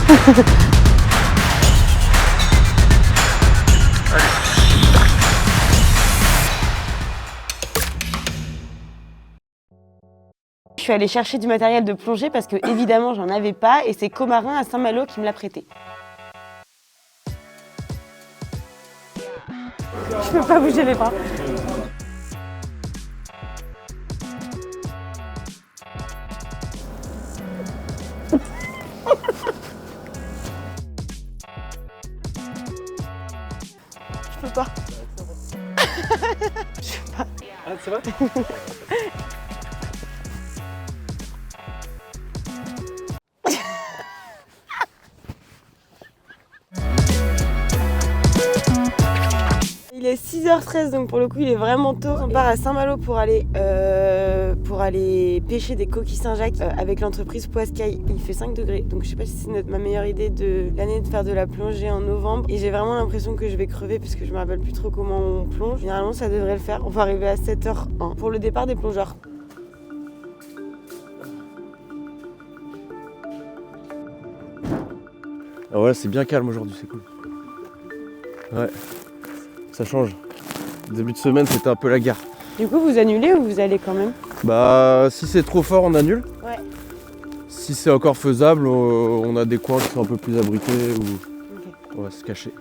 Je suis allée chercher du matériel de plongée parce que évidemment j'en avais pas et c'est Comarin à Saint-Malo qui me l'a prêté. Je peux pas bouger les bras. Je peux pas. Je peux pas. Ah, c'est vrai? Il est 6h13 donc pour le coup il est vraiment tôt. On part à Saint-Malo pour aller pêcher des coquilles Saint-Jacques avec l'entreprise Poiscaille. Il fait 5 degrés donc je sais pas si c'est ma meilleure idée de l'année de faire de la plongée en novembre. Et j'ai vraiment l'impression que je vais crever parce que je me rappelle plus trop comment on plonge. Généralement ça devrait le faire. On va arriver à 7h01 pour le départ des plongeurs. Ah ouais, c'est bien calme aujourd'hui, c'est cool. Ouais, ça change. Début de semaine, c'était un peu la gare. Du coup vous annulez ou vous allez quand même? Bah, si c'est trop fort, on annule. Ouais. Si c'est encore faisable, on a des coins qui sont un peu plus abrités où Okay. on va se cacher.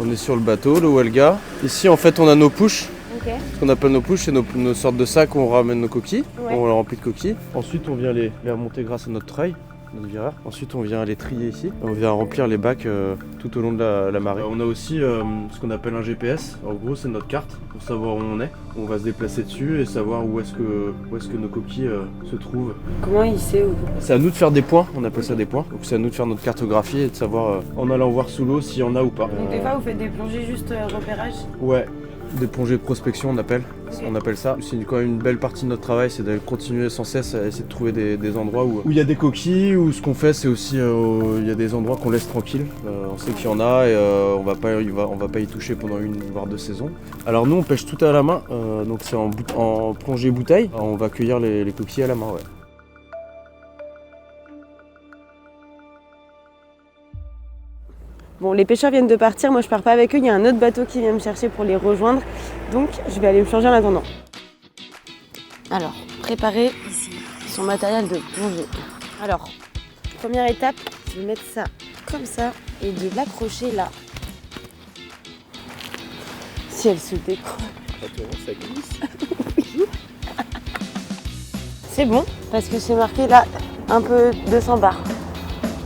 On est sur le bateau, le Welga. Ici, en fait, on a nos pushes. Ok. Ce qu'on appelle nos pushes, c'est nos sortes de sacs où on ramène nos coquilles. Ouais. On les remplit de coquilles. Ensuite, on vient les remonter grâce à notre treuil, notre vireur. Ensuite, on vient les trier ici. On vient remplir les bacs tout au long de la marée. On a aussi ce qu'on appelle un GPS. En gros, c'est notre carte pour savoir où on est. On va se déplacer dessus et savoir où est-ce que nos coquilles se trouvent. Comment il sait où? C'est à nous de faire des points, on appelle ça des points. Donc c'est à nous de faire notre cartographie et de savoir en allant voir sous l'eau s'il y en a ou pas. Donc des fois vous faites des plongées juste repérage? Ouais, des plongées de prospection on appelle. Ok. On appelle ça. C'est quand même une belle partie de notre travail, c'est de continuer sans cesse à essayer de trouver des endroits où il y a des coquilles, ou ce qu'on fait c'est aussi il y a des endroits qu'on laisse tranquilles. On sait qu'il y en a et on va pas y toucher pendant 1 voire 2 saisons. Alors nous on pêche tout à la main, donc c'est en plongée bouteille. On va cueillir les coquilles à la main, ouais. Bon, les pêcheurs viennent de partir, moi je pars pas avec eux, il y a un autre bateau qui vient me chercher pour les rejoindre, donc je vais aller me changer en attendant. Alors, préparer son matériel de plongée. Alors, première étape, je vais mettre ça comme ça et de l'accrocher là. Si elle se décolle. C'est bon, parce que c'est marqué là un peu 200 bars,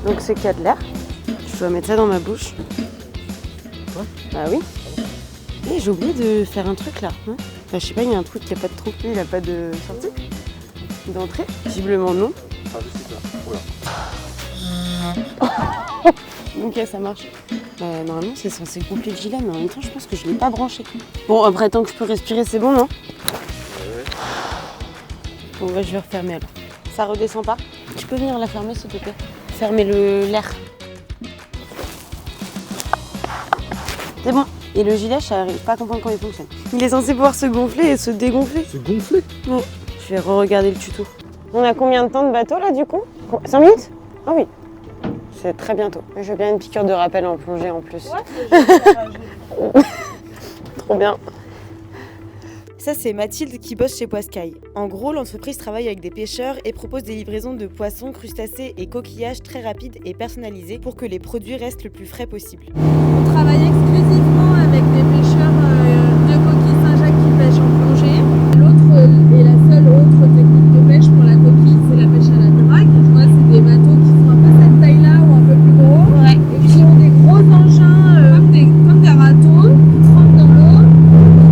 donc c'est qu'il y a de l'air. Je dois mettre ça dans ma bouche. Quoi? Bah oui. Et j'ai oublié de faire un truc là. Hein, enfin, je sais pas, il y a un truc qui a pas de trou, il a pas de sortie, d'entrée. Visiblement non. Ah, je sais pas. Oula. Ok, ça marche. Normalement c'est censé gonfler le gilet, mais en même temps je pense que je l'ai pas branché. Bon, après tant que je peux respirer, c'est bon, non? Ouais. Bon, bah, je vais refermer alors. Ça redescend pas? Tu peux venir la fermer s'il te plaît? Fermer l'air. C'est bon. Et le gilet, je n'arrive pas à comprendre comment il fonctionne. Il est censé pouvoir se gonfler et se dégonfler. Se gonfler? Ouais. Je vais re-regarder le tuto. On a combien de temps de bateau là du coup? 5 minutes? Ah oui. C'est très bientôt. Je veux bien une piqûre de rappel en plongée en plus. Ouais, trop bien. Ça, c'est Mathilde qui bosse chez Poiscaille. En gros, l'entreprise travaille avec des pêcheurs et propose des livraisons de poissons, crustacés et coquillages très rapides et personnalisés pour que les produits restent le plus frais possible. On travaille exclusivement avec des pêcheurs de coquilles Saint-Jacques qui pêchent en plongée. L'autre et la seule autre technique de pêche pour la coquille, c'est la pêche à la drague. Tu vois, c'est des bateaux qui font un peu cette taille-là ou un peu plus gros. Ouais. Et qui ont des gros engins comme des râteaux qui trempent dans l'eau,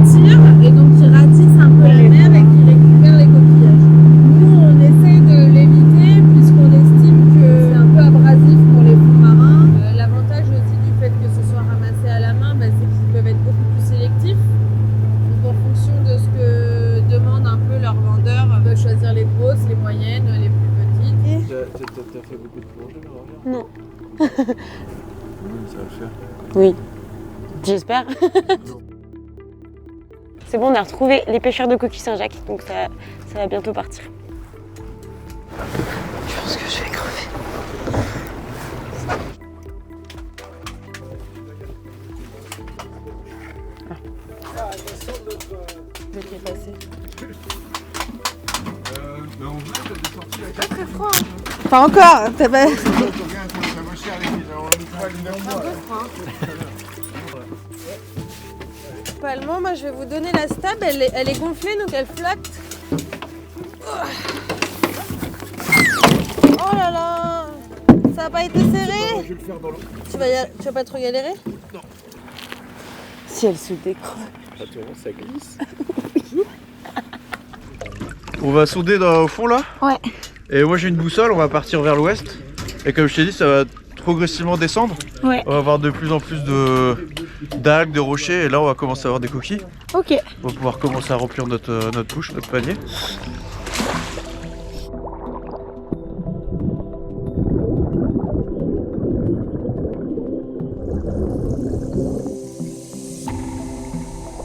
qui tirent et donc qui ratissent un peu la mer et qui récupèrent les coquillages. Nous, on essaye de l'éviter puisqu'on estime que c'est un peu abrasif pour les fonds marins. L'avantage aussi du fait que ce soit ramassé à la main, c'est qu'ils peuvent être beaucoup plus sélectifs. Donc en fonction de ce que demande un peu leur vendeur, ils peuvent choisir les grosses, les moyennes, les plus petites. T'as fait beaucoup de plongées là? Non. Ça va le faire. Oui. J'espère. C'est bon, on a retrouvé les pêcheurs de coquilles Saint-Jacques, donc ça va bientôt partir. Je vais te les passer. Mais on veut des sorties avec Pas très froid. Pas encore. T'as pas... Allemand, moi je vais vous donner la stab, elle est gonflée donc elle flotte. Oh là là, ça a pas été serré. Je vais le faire dans l'eau. Tu vas pas trop galérer? Non. Si elle se décroche. Attends, ça glisse. On va souder au fond là. Ouais. Et moi j'ai une boussole, on va partir vers l'ouest. Et comme je t'ai dit, ça va progressivement descendre. Ouais. On va avoir de plus en plus d'algues, de rochers, et là on va commencer à avoir des coquilles. Ok. On va pouvoir commencer à remplir notre bouche, notre panier.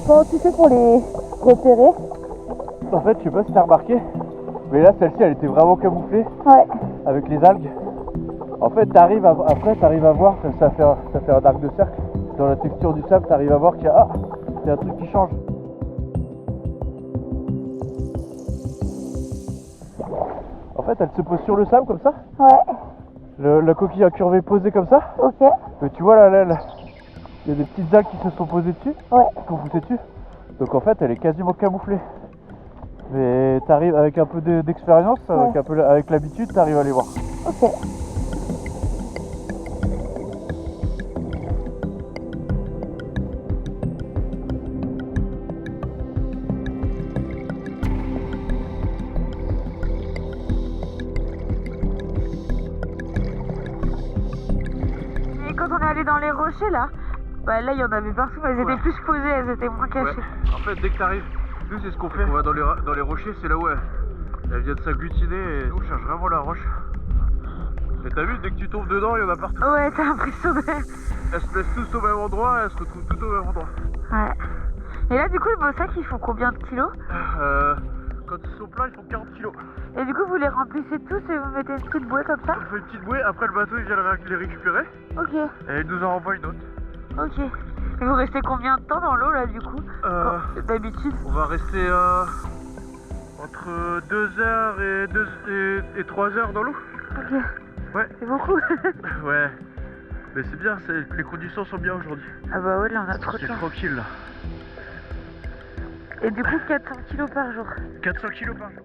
Comment tu fais pour les repérer? En fait, je sais pas si t'as remarqué, mais là celle-ci elle était vraiment camouflée Ouais. avec les algues. En fait, t'arrives à voir que ça fait un arc de cercle. Dans la texture du sable, t'arrives à voir qu'il y a un truc qui change. En fait, elle se pose sur le sable comme ça. Ouais. La coquille incurvée posée comme ça. Ok. Mais tu vois là, il y a des petites algues qui se sont posées dessus. Ouais. Qui sont poussées dessus. Donc en fait, elle est quasiment camouflée. Mais t'arrives avec un peu d'expérience, Ouais. avec l'habitude, t'arrives à les voir. Ok. Et quand on est allé dans les rochers là, bah là il y en avait partout, mais elles étaient plus posées, elles étaient moins cachées. Ouais. En fait, dès que t'arrives, nous c'est ce qu'on fait. On va dans les rochers, c'est là où elle vient de s'agglutiner et nous on cherche vraiment la roche. Et t'as vu, dès que tu tombes dedans, il y en a partout. Ouais, t'as l'impression de... Elles se placent tous au même endroit, elles se retrouvent toutes au même endroit. Ouais. Et là du coup vos sacs ils font combien de kilos? Quand ils sont pleins, ils font 40 kilos. Et du coup vous les remplissez tous et vous mettez une petite bouée comme ça? On fait une petite bouée, après le bateau il vient les récupérer Ok, et il nous en renvoie une autre. ok. Et vous restez combien de temps dans l'eau là du coup? D'habitude? On va rester entre 2 heures et 3 heures dans l'eau. Ok. Ouais. C'est beaucoup. Ouais. Mais c'est bien, les conditions sont bien aujourd'hui. Ah bah ouais, là on a trop de C'est temps. tranquille là. Et du coup 400 kilos par jour. 400 kilos par jour.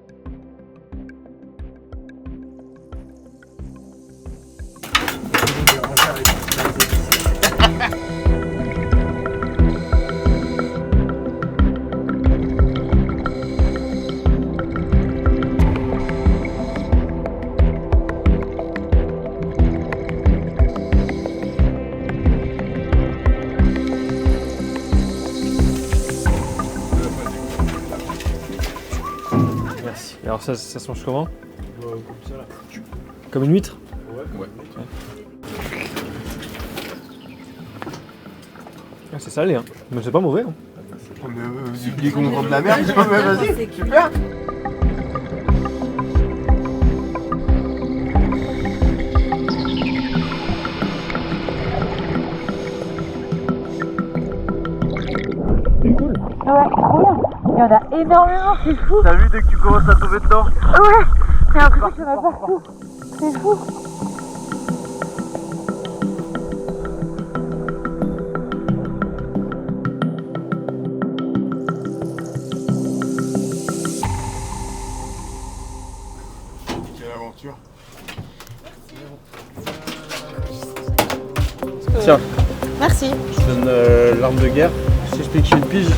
Merci. Et alors ça se mange comment? Comme ça là. Comme une huître? Ouais. Ah, c'est salé, hein. Mais c'est pas mauvais, hein. Vous oubliez qu'on vend de la merde, vas-y, super. Ouais, trop bien. Il y en a énormément, c'est fou. T'as vu dès que tu commences à tomber dedans? Ouais, j'ai l'impression qu'il y en a partout. C'est fou. Quelle aventure. Tiens, Merci. je te donne l'arme de guerre. Je t'explique une pige.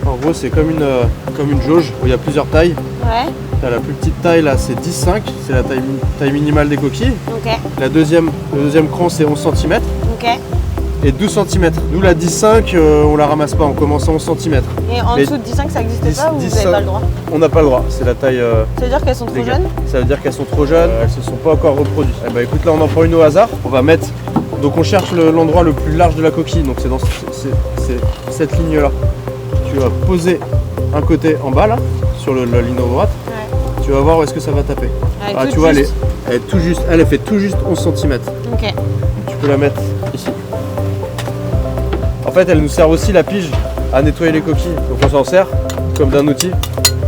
En gros, c'est comme une jauge où il y a plusieurs tailles. Ouais. T'as la plus petite taille là, c'est 10,5, c'est la taille minimale des coquilles. Ok. Le deuxième cran, c'est 11 cm Ok. et 12 cm. Nous, la 10,5, on la ramasse pas, on commence à 11 cm. Et en Mais dessous de 10,5 ça n'existe 10, pas ou vous 10, n'avez pas le droit? On n'a pas le droit, c'est la taille. Ça veut dire qu'elles sont trop légal. jeunes? Ça veut dire qu'elles sont trop jeunes, elles se sont pas encore reproduites. Eh bah écoute, là on en prend une au hasard. On va mettre. Donc on cherche l'endroit le plus large de la coquille, donc c'est dans cette ligne là. Tu vas poser un côté en bas là, sur la ligne droite. Ouais. Tu vas voir où est-ce que ça va taper. Avec Ah, tout tu vois, juste. elle est tout juste, elle fait tout juste 11 cm. Ok. Tu peux la mettre ici. En fait, elle nous sert aussi la pige à nettoyer les coquilles. Donc on s'en sert comme d'un outil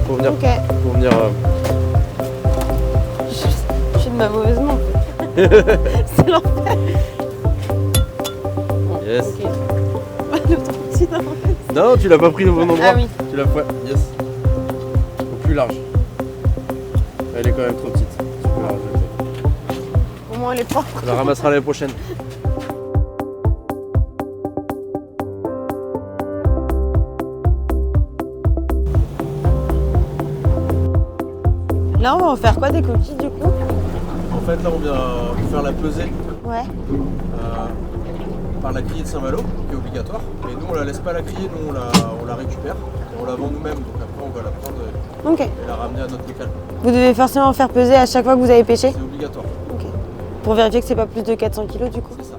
pour venir. Ok. Pour venir Je suis de ma mauvaise main. C'est l'enfer. Yes. Ok. Le trop petit en fait. Non, tu l'as pas pris au bon endroit. Ah oui. Tu l'as pas. Yes. Au plus large. Elle est quand même trop petite. Tu peux la rajouter. Au moins elle est propre. On la ramassera l'année prochaine. Là on va en faire quoi des coquilles du coup? En fait, là, on vient faire la pesée Ouais. par la criée de Saint-Malo, qui est obligatoire. Et nous, on la laisse pas la crier, nous, on la récupère. On la vend nous-mêmes, donc après, on va la prendre Ok. et la ramener à notre local. Vous devez forcément faire peser à chaque fois que vous avez pêché? C'est obligatoire, Ok. Pour vérifier que c'est pas plus de 400 kg du coup? c'est ça.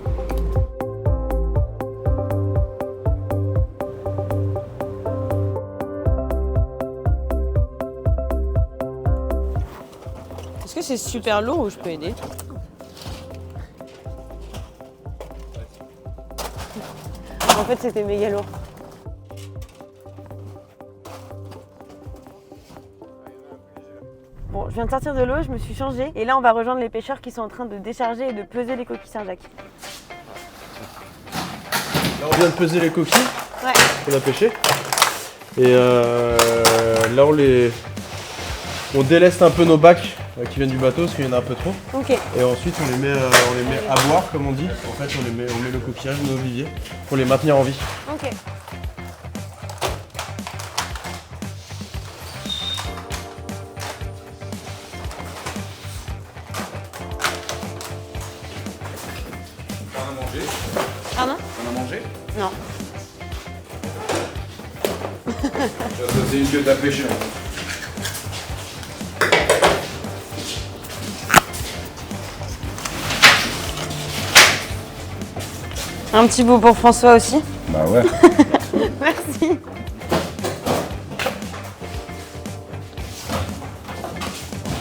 Est-ce que c'est super lourd ou je peux aider? En fait c'était méga lourd. Bon, je viens de sortir de l'eau, je me suis changée et là on va rejoindre les pêcheurs qui sont en train de décharger et de peser les coquilles Saint-Jacques. Là, on vient de peser les coquilles Ouais. qu'on a pêchées. Et là, on déleste un peu nos bacs qui viennent du bateau parce qu'il y en a un peu trop. Ok. Et ensuite, on les met à boire, comme on dit. En fait, on met le coquillage, nos viviers, pour les maintenir en vie. Ok. T'en as mangé? Pardon? T'en as mangé? Non. C'est une que t'as pêché. Un petit bout pour François aussi. Bah ouais. Merci.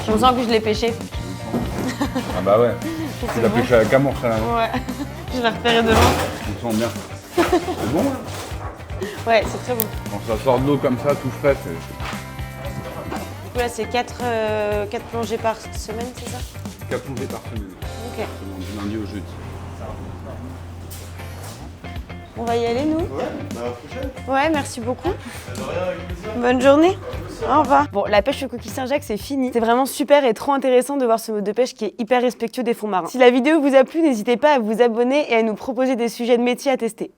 Je me sens que je l'ai pêché. Ah bah ouais. Tu l'as pêché avec amour ça là. Ouais. Je l'ai repéré de loin. Tu te sens bien. C'est bon hein. Ouais, c'est très bon. Quand ça sort de l'eau comme ça, tout frais, c'est Du coup là c'est 4 plongées par semaine, c'est ça? 4 plongées par semaine. Ok. Du lundi au jeudi. On va y aller nous? Ouais, à la prochaine. Ouais, merci beaucoup. De rien, avec plaisir. Bonne journée. Au revoir. Bon, la pêche aux coquilles Saint-Jacques, c'est fini. C'est vraiment super et trop intéressant de voir ce mode de pêche qui est hyper respectueux des fonds marins. Si la vidéo vous a plu, n'hésitez pas à vous abonner et à nous proposer des sujets de métier à tester.